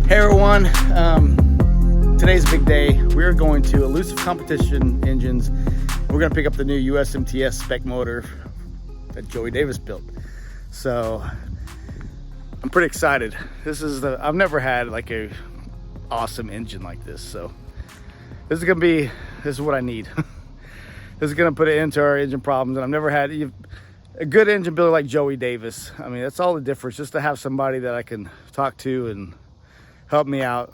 Hey everyone, today's a big day. We're going to Elusive Competition Engines. We're going to pick up the new USMTS spec motor that Joey Davis built. So I'm pretty excited. I've never had like a awesome engine like this. So this is what I need. This is going to put an end to our engine problems. And I've never had a good engine builder like Joey Davis. I mean, that's all the difference, just to have somebody that I can talk to and help me out.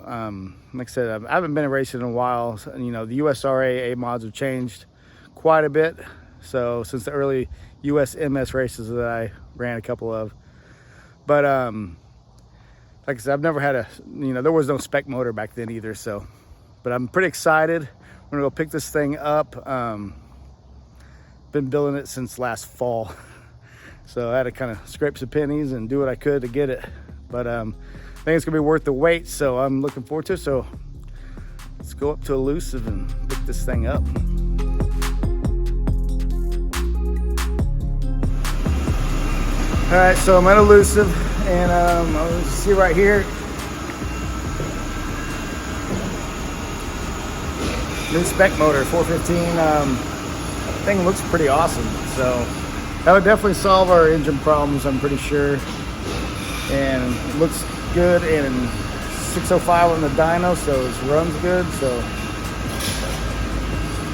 Like I said, I haven't been racing in a while. So, you know, the USRA A mods have changed quite a bit. So since the early USMTS races that I ran a couple of, but like I said, I've never had there was no spec motor back then either. So, but I'm pretty excited. I'm gonna go pick this thing up. Been building it since last fall. So I had to kind of scrape some pennies and do what I could to get it. But I think it's gonna be worth the wait, so I'm looking forward to it. So let's go up to Elusive and pick this thing up. All right, so I'm at Elusive, and I'll see right here. New spec motor, 415. Thing looks pretty awesome. So that would definitely solve our engine problems, I'm pretty sure. And it looks good, and 605 on the dyno, so it runs good. So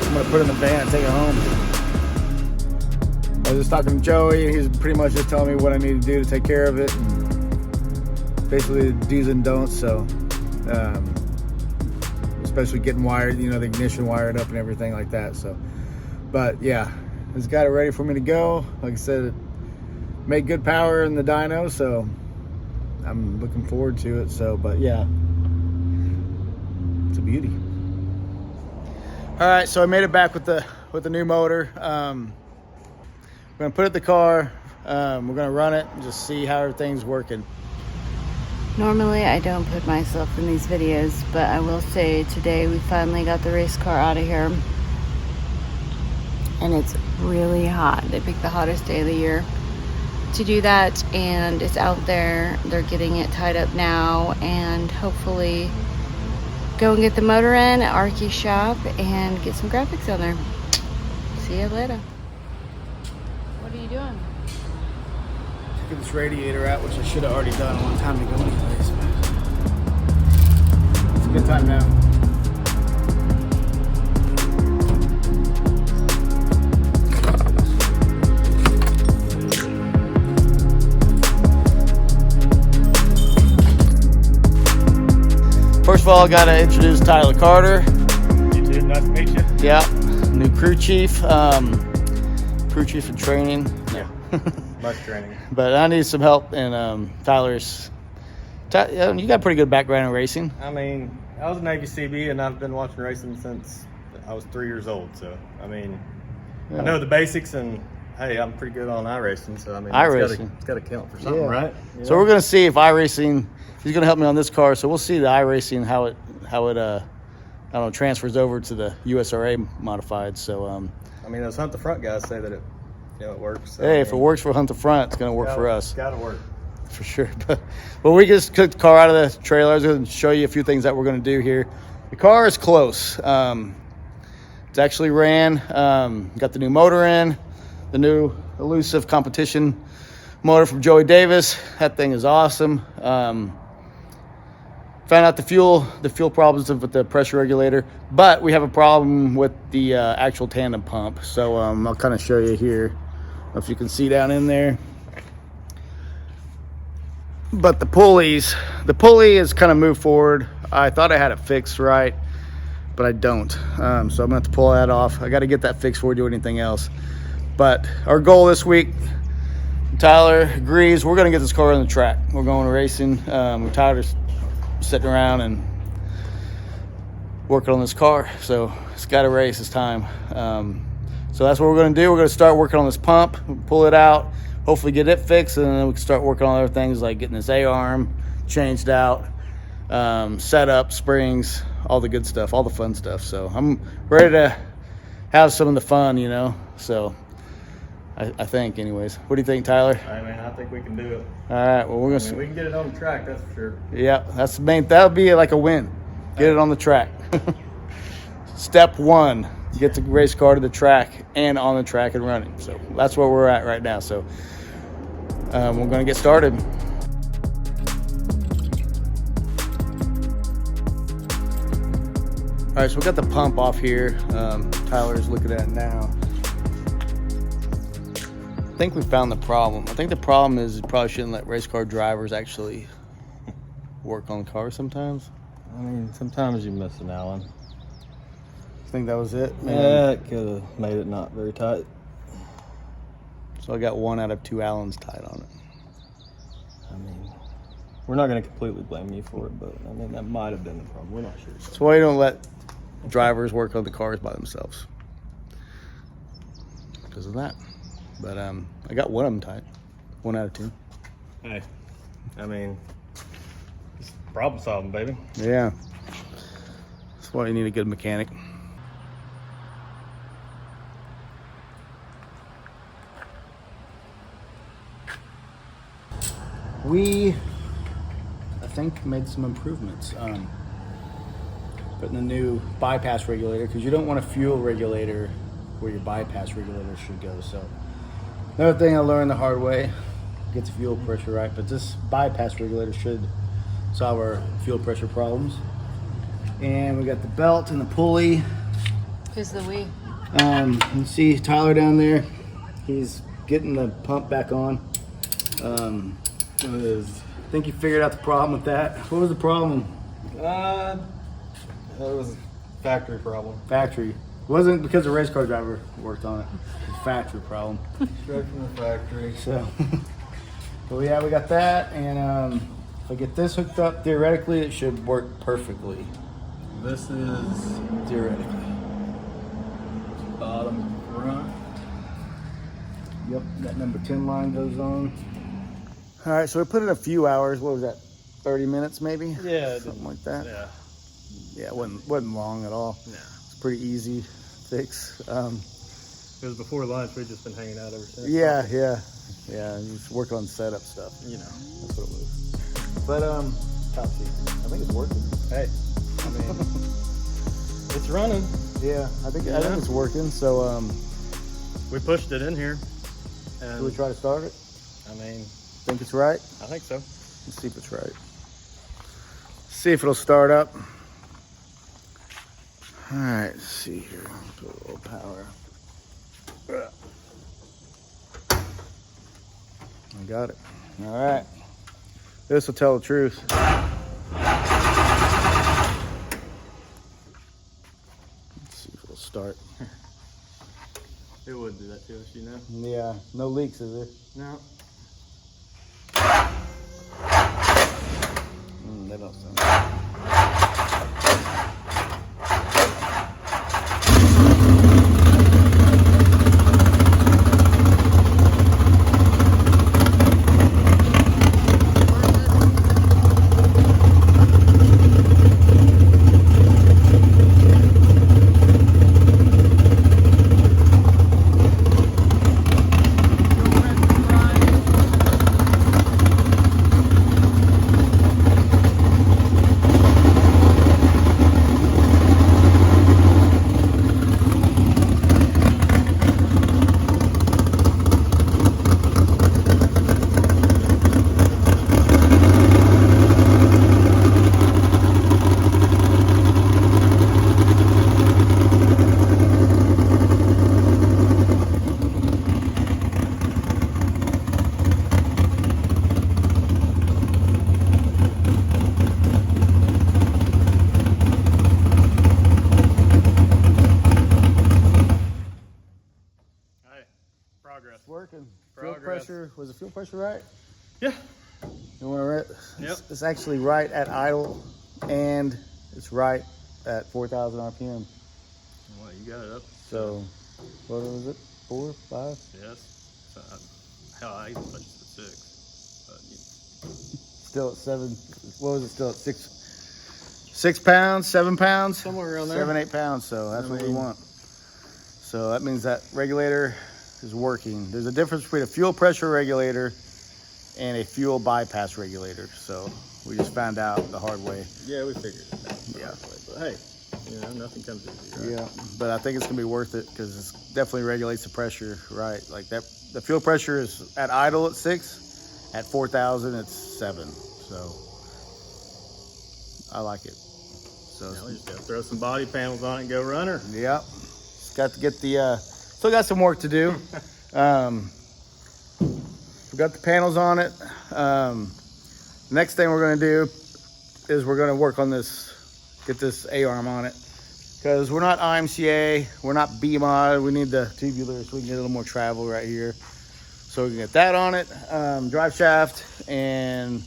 I'm gonna put it in the van and take it home. I was just talking to Joey, and he's pretty much just telling me what I need to do to take care of it, and basically the do's and don'ts. So especially getting wired, the ignition wired up and everything like that. So, but yeah, it's got it ready for me to go. Like I said, it made good power in the dyno, so I'm looking forward to it. So, but yeah, it's a beauty. All right, so I made it back with the new motor. We're gonna put it in the car. We're gonna run it and just see how everything's working. Normally I don't put myself in these videos, but I will say today we finally got the race car out of here. And it's really hot. They picked the hottest day of the year to do that, and it's out there. They're getting it tied up now, and hopefully go and get the motor in at Arky's shop and get some graphics on there. See you later. What are you doing? Taking this radiator out, which I should have already done a long time ago anyways. It's a good time now. First of all, I gotta introduce Tyler Carter. You too, nice to meet you. Yeah, new crew chief in training. Yeah, much training. But I need some help, and you got a pretty good background in racing. I mean, I was a Navy CB, and I've been watching racing since I was 3 years old. So, I mean, yeah. I know the basics, and hey, I'm pretty good on iRacing. So, I mean, it's got to count for something, yeah. Right? Yeah. So we're gonna see if iRacing. He's gonna help me on this car, so we'll see the iRacing how it transfers over to the USRA modified. So I mean, those Hunt the Front guys say that it works. So, hey, if it works for Hunt the Front, it's gonna work for us. It's gotta work for sure. But we just took the car out of the trailer. I was gonna show you a few things that we're gonna do here. The car is close. It's actually ran. Got the new motor in, the new Elusive competition motor from Joey Davis. That thing is awesome. Found out the fuel problems with the pressure regulator, but we have a problem with the actual tandem pump. So I'll kind of show you here. I don't know if you can see down in there. But the pulley has kind of moved forward. I thought I had it fixed right, but I don't. So I'm gonna have to pull that off. I got to get that fixed before we do anything else. But our goal this week, Tyler agrees, we're gonna get this car on the track. We're going racing. We're tired of sitting around and working on this car, so it's got to race. It's time. So that's what we're going to do. We're going to start working on this pump, pull it out, hopefully get it fixed, and then we can start working on other things like getting this A-arm changed out, setup, springs, all the good stuff, all the fun stuff. So I'm ready to have some of the fun, So I think, anyways. What do you think, Tyler? I mean, I think we can do it. All right. Well, we're I gonna. mean, we can get it on the track, that's for sure. Yeah, that's the main. That'll be like a win. Get it on the track. Step one: get the race car to the track and on the track and running. So that's where we're at right now. So we're gonna get started. All right, so we got the pump off here. Tyler's looking at it now. I think we found the problem. I think the problem is you probably shouldn't let race car drivers actually work on the car sometimes. I mean, sometimes you miss an Allen. I think that was it. Man. Yeah, it could have made it not very tight. So I got 1 out of 2 Allens tied on it. I mean, we're not going to completely blame you for it, but I mean, that might have been the problem. We're not sure. That's why you don't let drivers work on the cars by themselves. Because of that. But I got 1 of them tied. 1 out of 2. Hey, I mean, it's problem solving, baby. Yeah. That's why you need a good mechanic. We, I think, made some improvements. Putting a new bypass regulator, because you don't want a fuel regulator where your bypass regulator should go. So another thing I learned the hard way, get the fuel pressure right, but this bypass regulator should solve our fuel pressure problems. And we got the belt and the pulley. Who's the we? You can see Tyler down there. He's getting the pump back on. I think you figured out the problem with that. What was the problem? It was a factory problem. Factory. It wasn't because the race car driver worked on it. It was a factory problem. Straight from the factory. So, but yeah, we got that. And if I get this hooked up, theoretically, it should work perfectly. This is Theoretically. bottom front. Yep, that number 10 line goes on. All right, so we put in a few hours. What was that? 30 minutes maybe? Yeah. Something like that. Yeah. Yeah, it wasn't long at all. Yeah. It's pretty easy fix. Because before lunch, we've just been hanging out ever since. Yeah. Just work on setup stuff. You know, that's what it was. But top secret. I think it's working. Hey, I mean, it's running. Yeah, I think it's working. So We pushed it in here. And should we try to start it? I mean, Think it's right? I think so. Let's see if it's right. See if it'll start up. All right, let's see here. Put a little power. I got it. All right. This will tell the truth. Let's see if it'll start. It would do that to us, you know? Yeah, no leaks, is there? No. They don't sound. Progress. It's working. Progress. Fuel pressure, was the fuel pressure right? Yeah. You want to Yep. It's actually right at idle, and it's right at 4,000 RPM. Well, you got it up. So, what was it? 4, 5? Yes. So, hell, I even touched it at 6. But, Still at 7. What was it? Still at 6 pounds, 7 pounds? somewhere around there. 7, 8 pounds. So that's what we want. So that means that regulator is working. There's a difference between a fuel pressure regulator and a fuel bypass regulator. So we just found out the hard way. Yeah, we figured it out. Yeah. But hey, you know, nothing comes easy, right? Yeah, but I think it's gonna be worth it because it definitely regulates the pressure, right? Like that, the fuel pressure is at idle at 6, at 4,000 it's 7. So I like it. So Now we just gotta throw some body panels on it and go runner. yeah, just got to get the. Still got some work to do. We got the panels on it. Next thing we're gonna do is we're gonna work on this, get this A-arm on it. Because we're not IMCA, we're not BMOD, we need the tubular so we can get a little more travel right here. So we can get that on it. Drive shaft, and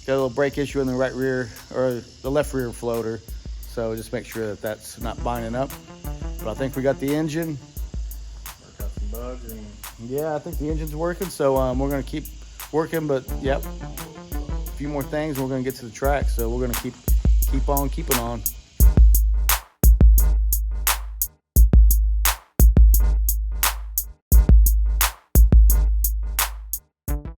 got a little brake issue in the right rear, or the left rear floater. So just make sure that that's not binding up. But I think we got the engine. Work out some bugs and Yeah, I think the engine's working, so we're gonna keep working, but yep. A few more things and we're gonna get to the track, so we're gonna keep on keeping on.